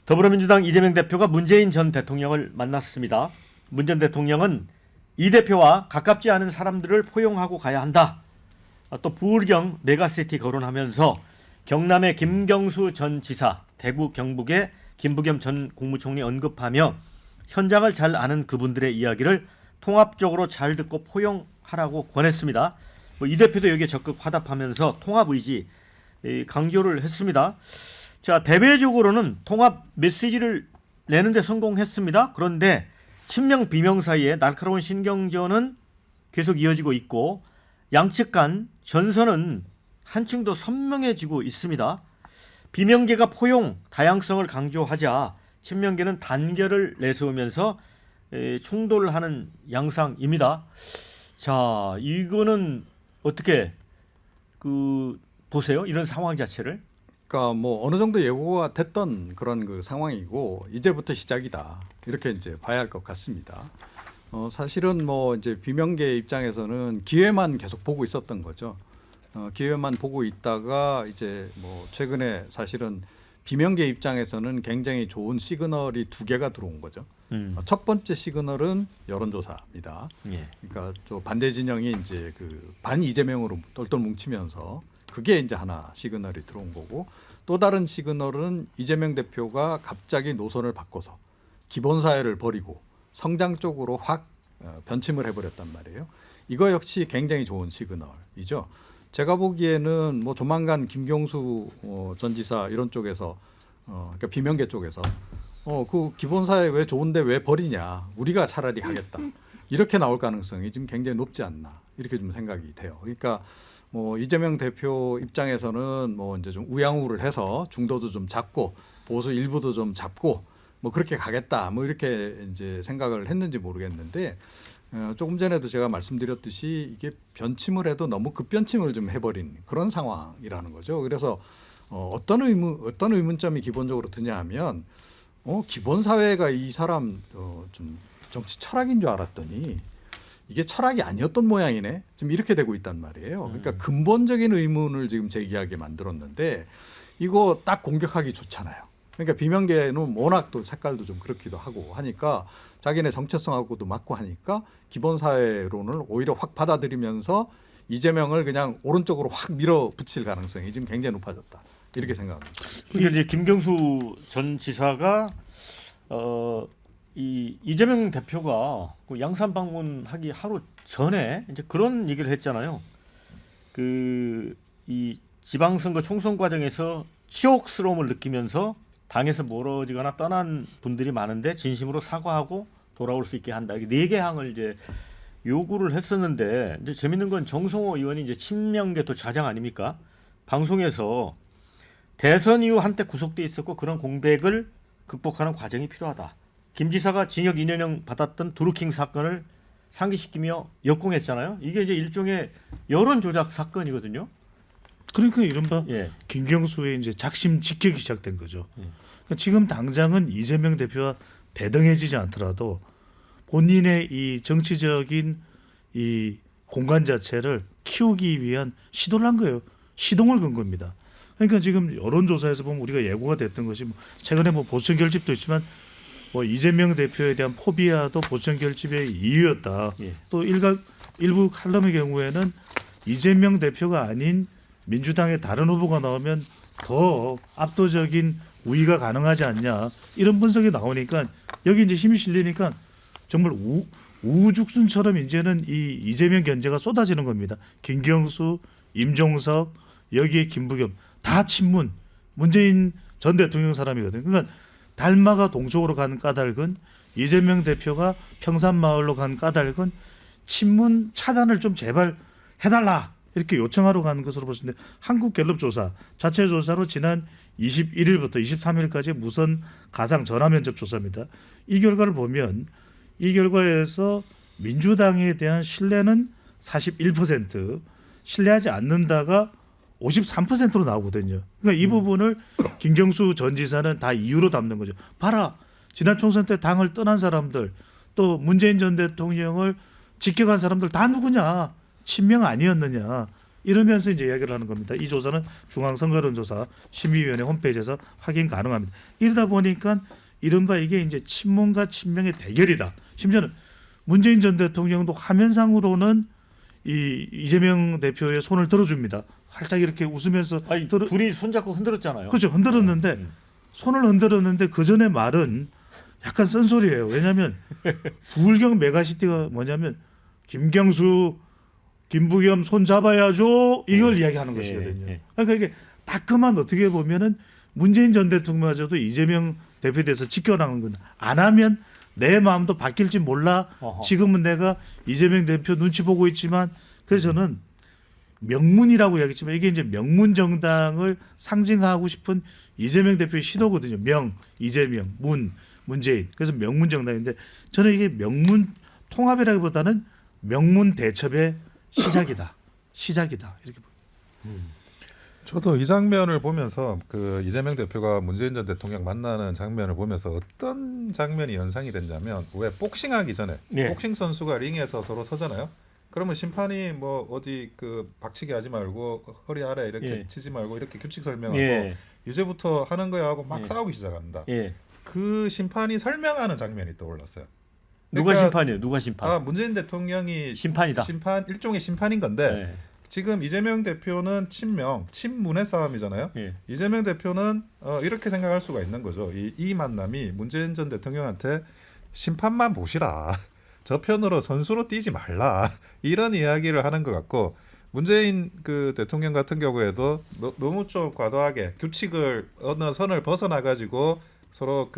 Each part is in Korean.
더불어민주당 이재명 대표가 문재인 전 대통령을 만났습니다. 문 전 대통령은 이 대표와 가깝지 않은 사람들을 포용하고 가야 한다. 또 부울경 메가시티 거론하면서 경남의 김경수 전 지사, 대구 경북의 김부겸 전 국무총리 언급하며 현장을 잘 아는 그분들의 이야기를 통합적으로 잘 듣고 포용하라고 권했습니다. 이 대표도 여기에 적극 화답하면서 통합 의지 강조를 했습니다. 자, 대외적으로는 통합 메시지를 내는데 성공했습니다. 그런데 친명 비명 사이에 날카로운 신경전은 계속 이어지고 있고 양측 간 전선은 한층 더 선명해지고 있습니다. 비명계가 포용, 다양성을 강조하자 친명계는 단결을 내세우면서 충돌하는 양상입니다. 자, 이거는 어떻게 보세요? 이런 상황 자체를? 그러니까 뭐 어느 정도 예고가 됐던 그런 그 상황이고 이제부터 시작이다 이렇게 이제 봐야 할 것 같습니다. 사실은 뭐 이제 비명계 입장에서는 기회만 계속 보고 있었던 거죠. 기회만 보고 있다가 이제 뭐 최근에 사실은 비명계 입장에서는 굉장히 좋은 시그널이 두 개가 들어온 거죠. 첫 번째 시그널은 여론조사입니다. 예. 그러니까 저 반대 진영이 이제 그 반 이재명으로 똘똘 뭉치면서 그게 이제 하나 시그널이 들어온 거고 또 다른 시그널은 이재명 대표가 갑자기 노선을 바꿔서 기본사회를 버리고 성장 쪽으로 확 변침을 해버렸단 말이에요. 이거 역시 굉장히 좋은 시그널이죠. 제가 보기에는 뭐 조만간 김경수 전 지사 이런 쪽에서 그러니까 비명계 쪽에서 그 기본사회 왜 좋은데 왜 버리냐 우리가 차라리 하겠다 이렇게 나올 가능성이 지금 굉장히 높지 않나 이렇게 좀 생각이 돼요. 그러니까 뭐 이재명 대표 입장에서는 뭐 이제 좀 우양우를 해서 중도도 좀 잡고 보수 일부도 좀 잡고 뭐 그렇게 가겠다 뭐 이렇게 이제 생각을 했는지 모르겠는데 조금 전에도 제가 말씀드렸듯이 이게 변침을 해도 너무 급변침을 좀 해버린 그런 상황이라는 거죠. 그래서 어떤 의문점이 기본적으로 드냐 하면 기본 사회가 이 사람 좀 정치 철학인 줄 알았더니 이게 철학이 아니었던 모양이네. 지금 이렇게 되고 있단 말이에요. 그러니까 근본적인 의문을 지금 제기하게 만들었는데 이거 딱 공격하기 좋잖아요. 그러니까 비명계는 워낙 또 색깔도 좀 그렇기도 하고 하니까 자기네 정체성하고도 맞고 하니까 기본사회론을 오히려 확 받아들이면서 이재명을 그냥 오른쪽으로 확 밀어붙일 가능성이 지금 굉장히 높아졌다. 이렇게 생각합니다. 그러니까 이제 김경수 전 지사가 이재명 대표가 그 양산 방문하기 하루 전에 이제 그런 얘기를 했잖아요. 이 지방선거 총선 과정에서 치욕스러움을 느끼면서 당에서 멀어지거나 떠난 분들이 많은데 진심으로 사과하고 돌아올 수 있게 한다. 이게 4개 항을 이제 요구를 했었는데 이제 재밌는 건 정성호 의원이 이제 친명계 또 좌장 아닙니까? 방송에서 대선 이후 한때 구속돼 있었고 그런 공백을 극복하는 과정이 필요하다. 김 지사가 징역 2년형 받았던 드루킹 사건을 상기시키며 역공했잖아요. 이게 이제 일종의 여론 조작 사건이거든요. 그러니까 이른바 예. 김경수의 이제 작심 직격이 시작된 거죠. 그러니까 지금 당장은 이재명 대표와 대등해지지 않더라도 본인의 이 정치적인 이 공간 자체를 키우기 위한 시도를 한 거예요. 시동을 건 겁니다. 그러니까 지금 여론조사에서 보면 우리가 예고가 됐던 것이 최근에 뭐 보선 결집도 있지만 뭐 이재명 대표에 대한 포비아도 보선 결집의 이유였다. 예. 또 일부 칼럼의 경우에는 이재명 대표가 아닌 민주당의 다른 후보가 나오면 더 압도적인 우위가 가능하지 않냐 이런 분석이 나오니까 여기 이제 힘이 실리니까 정말 우후죽순처럼 이제는 이 이재명 견제가 쏟아지는 겁니다. 김경수, 임종석, 여기에 김부겸 다 친문 문재인 전 대통령 사람이거든요. 그러니까 달마가 동쪽으로 가는 까닭은 이재명 대표가 평산마을로 간 까닭은 친문 차단을 좀 제발 해달라 이렇게 요청하러 가는 것으로 볼 수 있는데 한국갤럽조사 자체 조사로 지난 21일부터 23일까지 무선 가상 전화 면접 조사입니다. 이 결과를 보면 이 결과에서 민주당에 대한 신뢰는 41%, 신뢰하지 않는다가 53%로 나오거든요. 그러니까 이 부분을 김경수 전 지사는 다 이유로 담는 거죠. 봐라, 지난 총선 때 당을 떠난 사람들, 또 문재인 전 대통령을 지켜간 사람들 다 누구냐? 친명 아니었느냐? 이러면서 이제 이야기를 하는 겁니다. 이 조사는 중앙선거론조사 심의위원회 홈페이지에서 확인 가능합니다. 이러다 보니까 이른바 이게 이제 친문과 친명의 대결이다. 심지어는 문재인 전 대통령도 화면상으로는 이재명 대표의 손을 들어줍니다. 살짝 이렇게 웃으면서 아니, 둘이 손잡고 흔들었잖아요. 그렇죠. 흔들었는데 손을 흔들었는데 그 전에 말은 약간 쓴소리예요. 왜냐하면 부울경 메가시티가 뭐냐면 김경수, 김부겸 손 잡아야죠. 이걸 이야기하는 것이거든요. 그러니까 이게 따끔한 어떻게 보면은 문재인 전 대통령마저도 이재명 대표에 대해서 지켜나가는 건 안 하면 내 마음도 바뀔지 몰라. 어허. 지금은 내가 이재명 대표 눈치 보고 있지만 그래서 저는 명문이라고 이야기했지만 이게 이제 명문 정당을 상징하고 싶은 이재명 대표의 시도거든요. 명, 이재명, 문재인. 그래서 명문 정당인데 저는 이게 명문 통합이라기보다는 명문 대첩의 시작이다. 이렇게 봅니다. 저도 이 장면을 보면서 그 이재명 대표가 문재인 전 대통령 만나는 장면을 보면서 어떤 장면이 연상이 됐냐면 왜 복싱하기 전에 예. 복싱 선수가 링에서 서로 서잖아요. 그러면 심판이 뭐 어디 그 박치기 하지 말고 허리 아래 이렇게 예. 치지 말고 이렇게 규칙 설명하고 예. 이제부터 하는 거야 하고 막 예. 싸우기 시작합니다. 예. 그 심판이 설명하는 장면이 떠올랐어요. 누가 그러니까, 심판이에요? 누가 심판? 아 문재인 대통령이 심판이다. 심판 일종의 심판인 건데 네. 지금 이재명 대표는 친문의 싸움이잖아요. 예. 이재명 대표는 이렇게 생각할 수가 있는 거죠. 이 만남이 문재인 전 대통령한테 심판만 보시라. 저 편으로 선수로 뛰지 말라. 이런 이야기를 하는 것 같고 문재인 그 대통령 같은 경우에도 너무 좀 과도하게 규칙을 어느 선을 벗어나 가지고 서로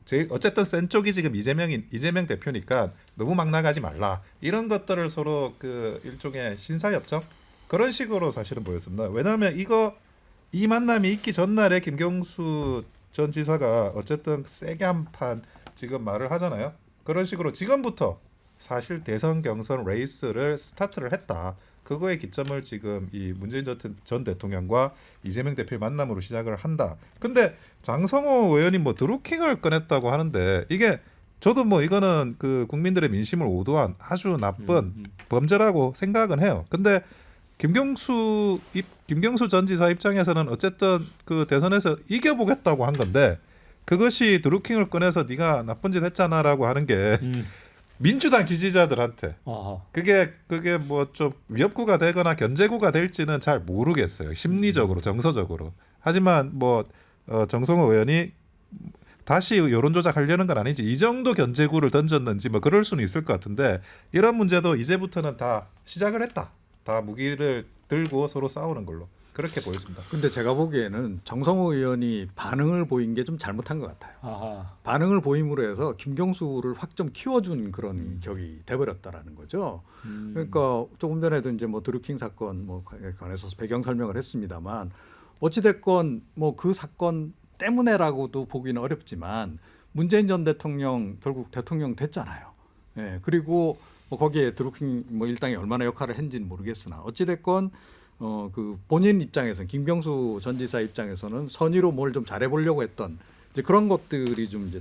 제일 어쨌든 센 쪽이 지금 이재명 대표니까 너무 막 나가지 말라 이런 것들을 서로 그 일종의 신사협정 그런 식으로 사실은 보였습니다. 왜냐하면 이 만남이 있기 전날에 김경수 전 지사가 어쨌든 세게 한 판 지금 말을 하잖아요. 그런 식으로 지금부터 사실 대선 경선 레이스를 스타트를 했다. 그거의 기점을 지금 이 문재인 전 대통령과 이재명 대표의 만남으로 시작을 한다. 근데 장성호 의원이 뭐 드루킹을 꺼냈다고 하는데 이게 저도 뭐 이거는 그 국민들의 민심을 오도한 아주 나쁜 범죄라고 생각은 해요. 근데 김경수 전 지사 입장에서는 어쨌든 그 대선에서 이겨보겠다고 한 건데 그것이 드루킹을 꺼내서 네가 나쁜 짓 했잖아라고 하는 게 민주당 지지자들한테 그게 뭐 좀 위협구가 되거나 견제구가 될지는 잘 모르겠어요. 심리적으로 정서적으로. 하지만 뭐 정성호 의원이 다시 여론조작하려는 건 아니지 이 정도 견제구를 던졌는지 뭐 그럴 수는 있을 것 같은데 이런 문제도 이제부터는 다 시작을 했다. 다 무기를 들고 서로 싸우는 걸로 그렇게 보였습니다. 근데 제가 보기에는 정성호 의원이 반응을 보인 게 좀 잘못한 것 같아요. 아하. 반응을 보임으로 해서 김경수를 확 좀 키워준 그런 격이 돼버렸다라는 거죠. 그러니까 조금 전에도 이제 뭐 드루킹 사건 뭐 관해서 배경 설명을 했습니다만 어찌 됐건 뭐 그 사건 때문에라고도 보기는 어렵지만 문재인 전 대통령 결국 대통령 됐잖아요. 예, 그리고 뭐 거기에 드루킹 뭐 일당이 얼마나 역할을 했는지는 모르겠으나 어찌 됐건 그 본인 입장에서는 김경수 전 지사 입장에서는 선의로 뭘 좀 잘해보려고 했던 이제 그런 것들이 좀 이제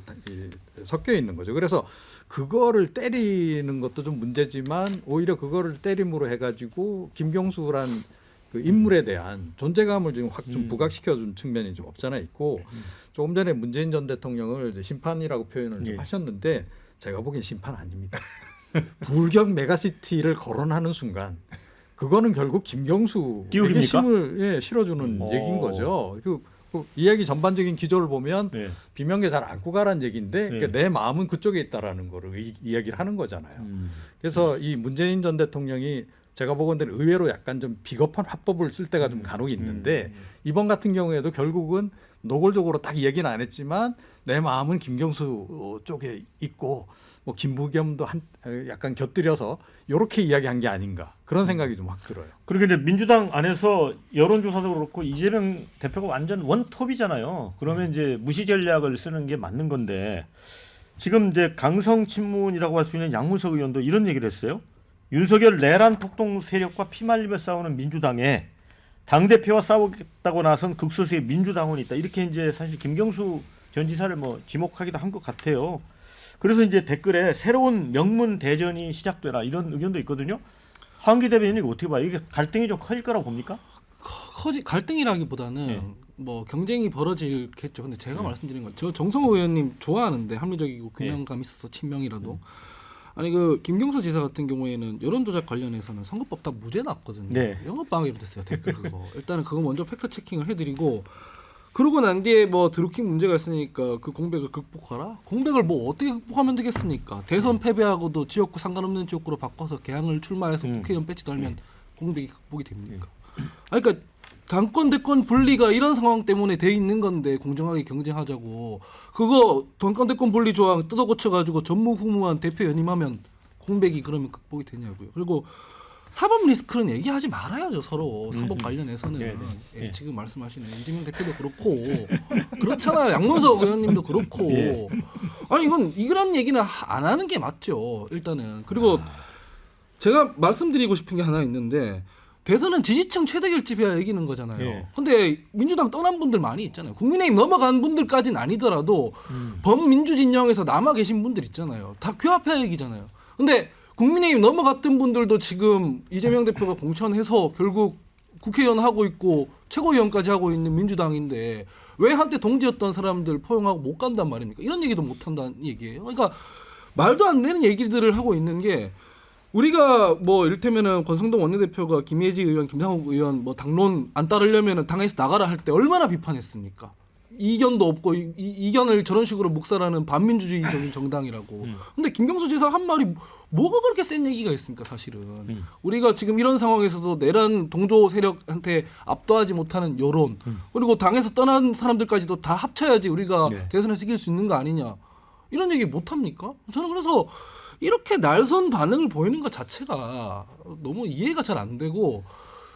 섞여 있는 거죠. 그래서 그거를 때리는 것도 좀 문제지만 오히려 그거를 때림으로 해가지고 김경수란 그 인물에 대한 존재감을 지금 확 좀 부각시켜준 측면이 좀 없잖아 있고 조금 전에 문재인 전 대통령을 이제 심판이라고 표현을 좀 하셨는데 제가 보기엔 심판 아닙니다. 불경 메가시티를 거론하는 순간. 그거는 결국 김경수에게 띄우기입니까? 힘을 실어주는 얘기인 거죠. 그 이야기 전반적인 기조를 보면 비명계 잘 안고 가라는 얘기인데 그러니까 내 마음은 그쪽에 있다라는 거를 이야기를 하는 거잖아요. 그래서 이 문재인 전 대통령이 제가 보건대는 의외로 약간 좀 비겁한 화법을 쓸 때가 좀 간혹 있는데 이번 같은 경우에도 결국은 노골적으로 딱 얘기는 안 했지만 내 마음은 김경수 쪽에 있고 뭐 김부겸도 약간 곁들여서 이렇게 이야기한 게 아닌가 그런 생각이 좀 확 들어요. 그리고 이제 민주당 안에서 여론조사도 그렇고 이재명 대표가 완전 원톱이잖아요. 그러면 이제 무시 전략을 쓰는 게 맞는 건데 지금 이제 강성 친문이라고 할 수 있는 양문석 의원도 이런 얘기를 했어요. 윤석열 내란 폭동 세력과 피말리며 싸우는 민주당에 당 대표와 싸우겠다고 나선 극소수의 민주당원이 있다. 이렇게 이제 사실 김경수 전 지사를 뭐 지목하기도 한 것 같아요. 그래서 이제 댓글에 새로운 명문 대전이 시작되라 이런 의견도 있거든요. 황기 대변인 어떻게 봐요? 이게 갈등이 좀 커질 거라고 봅니까? 갈등이라기보다는 네. 뭐 경쟁이 벌어질겠죠. 근데 제가 네. 말씀드린 건 저 정성호 의원님 좋아하는데 합리적이고 균형감 있어서 친명이라도 아니 그 김경수 지사 같은 경우에는 여론조작 관련해서는 선거법 다 무죄 났거든요. 네. 영업방해로 됐어요 댓글 그거. 일단은 그거 먼저 팩트 체킹을 해드리고 그러고 난 뒤에 뭐 드루킹 문제가 있으니까 그 공백을 극복하라. 공백을 뭐 어떻게 극복하면 되겠습니까? 대선 패배하고도 지역구 상관없는 지역구로 바꿔서 개항을 출마해서 국회의원 배치 달면 공백이 극복이 됩니까? 아니, 그러니까 당권 대권 분리가 이런 상황 때문에 돼 있는 건데 공정하게 경쟁하자고 그거 당권 대권 분리 조항 뜯어 고쳐 가지고 전무후무한 대표 연임하면 공백이 그러면 극복이 되냐고요. 그리고 사법 리스크는 얘기하지 말아야죠 서로 사법 관련해서는 네, 네. 예, 지금 말씀하시는 이재명 대표도 그렇고 그렇잖아요. 양문석 의원님도 그렇고 예. 아니 이런 얘기는 안 하는 게 맞죠 일단은. 그리고 제가 말씀드리고 싶은 게 하나 있는데 대선은 지지층 최대 결집해야 이기는 거잖아요. 예. 근데 민주당 떠난 분들 많이 있잖아요. 국민의힘 넘어간 분들까지는 아니더라도 범민주 진영에서 남아 계신 분들 있잖아요. 다 규합해야 이기잖아요. 근데 국민의힘 넘어갔던 분들도 지금 이재명 대표가 공천해서 결국 국회의원 하고 있고 최고위원까지 하고 있는 민주당인데 왜 한때 동지였던 사람들 포용하고 못 간단 말입니까? 이런 얘기도 못 한다는 얘기예요. 그러니까 말도 안 되는 얘기들을 하고 있는 게 우리가 뭐 이를테면은 권성동 원내대표가 김예지 의원, 김상욱 의원 뭐 당론 안 따르려면은 당에서 나가라 할 때 얼마나 비판했습니까? 이견도 없고 이견을 저런 식으로 묵살하는 반민주주의적인 정당이라고. 근데 김경수 지사 한 말이 뭐가 그렇게 센 얘기가 있습니까, 사실은. 우리가 지금 이런 상황에서도 내란 동조 세력한테 압도하지 못하는 여론 그리고 당에서 떠난 사람들까지도 다 합쳐야지 우리가 네. 대선에서 이길 수 있는 거 아니냐. 이런 얘기 못 합니까? 저는 그래서 이렇게 날선 반응을 보이는 것 자체가 너무 이해가 잘 안 되고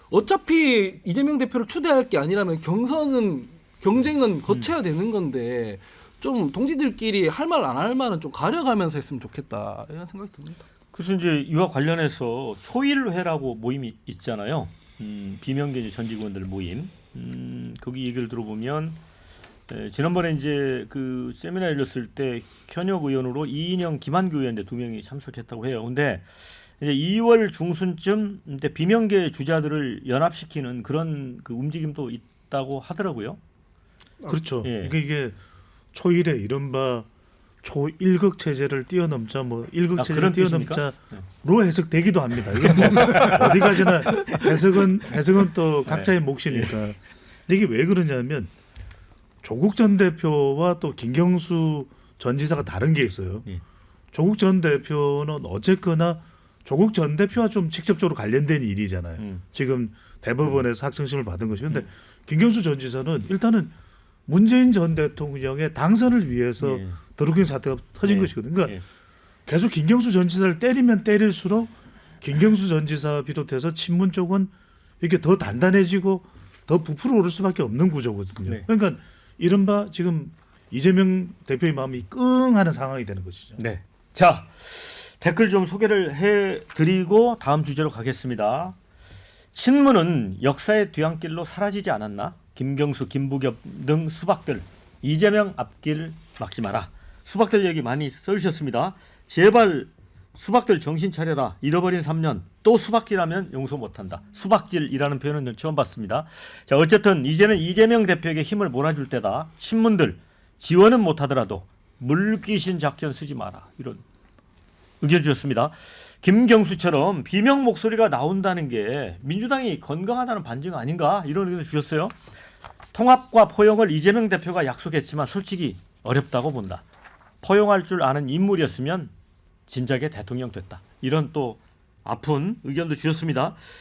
어차피 이재명 대표를 추대할 게 아니라면 경쟁은 거쳐야 되는 건데 좀 동지들끼리 할 말 안 할 말은 좀 가려가면서 했으면 좋겠다 이런 생각이 듭니다. 그래서 이제 이와 관련해서 초일회라고 모임이 있잖아요. 비명계 전직원들 모임. 거기 얘기를 들어보면 지난번에 이제 그 세미나 열렸을 때 현역 의원으로 이인영, 김한규 의원 두 명이 참석했다고 해요. 근데 이제 2월 중순쯤 이제 비명계 주자들을 연합시키는 그런 그 움직임도 있다고 하더라고요. 그렇죠. 예. 이게 초일에 이른바 초일극 체제를 뛰어넘자 뭐 일극 체제를 그런 뛰어넘자로 해석되기도 합니다. 이건 뭐 어디 가지나 해석은 또 각자의 몫이니까. 근데 이게 왜 그러냐면 조국 전 대표와 또 김경수 전 지사가 다른 게 있어요. 예. 조국 전 대표는 어쨌거나 조국 전 대표와 좀 직접적으로 관련된 일이잖아요. 지금 대법원에서 학생심을 받은 것이. 근데 김경수 전 지사는 일단은 문재인 전 대통령의 당선을 위해서 예. 드루킹 사태가 터진 예. 것이거든요. 그러니까 예. 계속 김경수 전 지사를 때리면 때릴수록 김경수 전 지사 비롯해서 친문 쪽은 이렇게 더 단단해지고 더 부풀어 오를 수밖에 없는 구조거든요. 네. 그러니까 이른바 지금 이재명 대표의 마음이 끙하는 상황이 되는 것이죠. 네. 자, 댓글 좀 소개를 해드리고 다음 주제로 가겠습니다. 친문은 역사의 뒤안길로 사라지지 않았나? 김경수, 김부겸 등 수박들 이재명 앞길 막지 마라. 수박들 얘기 많이 써주셨습니다. 제발 수박들 정신 차려라. 잃어버린 3년 또 수박질하면 용서 못한다. 수박질이라는 표현은 처음 봤습니다. 자, 어쨌든 이제는 이재명 대표에게 힘을 몰아줄 때다. 친문들 지원은 못하더라도 물귀신 작전 쓰지 마라. 이런 의견 주셨습니다. 김경수처럼 비명 목소리가 나온다는 게 민주당이 건강하다는 반증 아닌가? 이런 의견 주셨어요. 통합과 포용을 이재명 대표가 약속했지만 솔직히 어렵다고 본다. 포용할 줄 아는 인물이었으면 진작에 대통령 됐다. 이런 또 아픈 의견도 주셨습니다.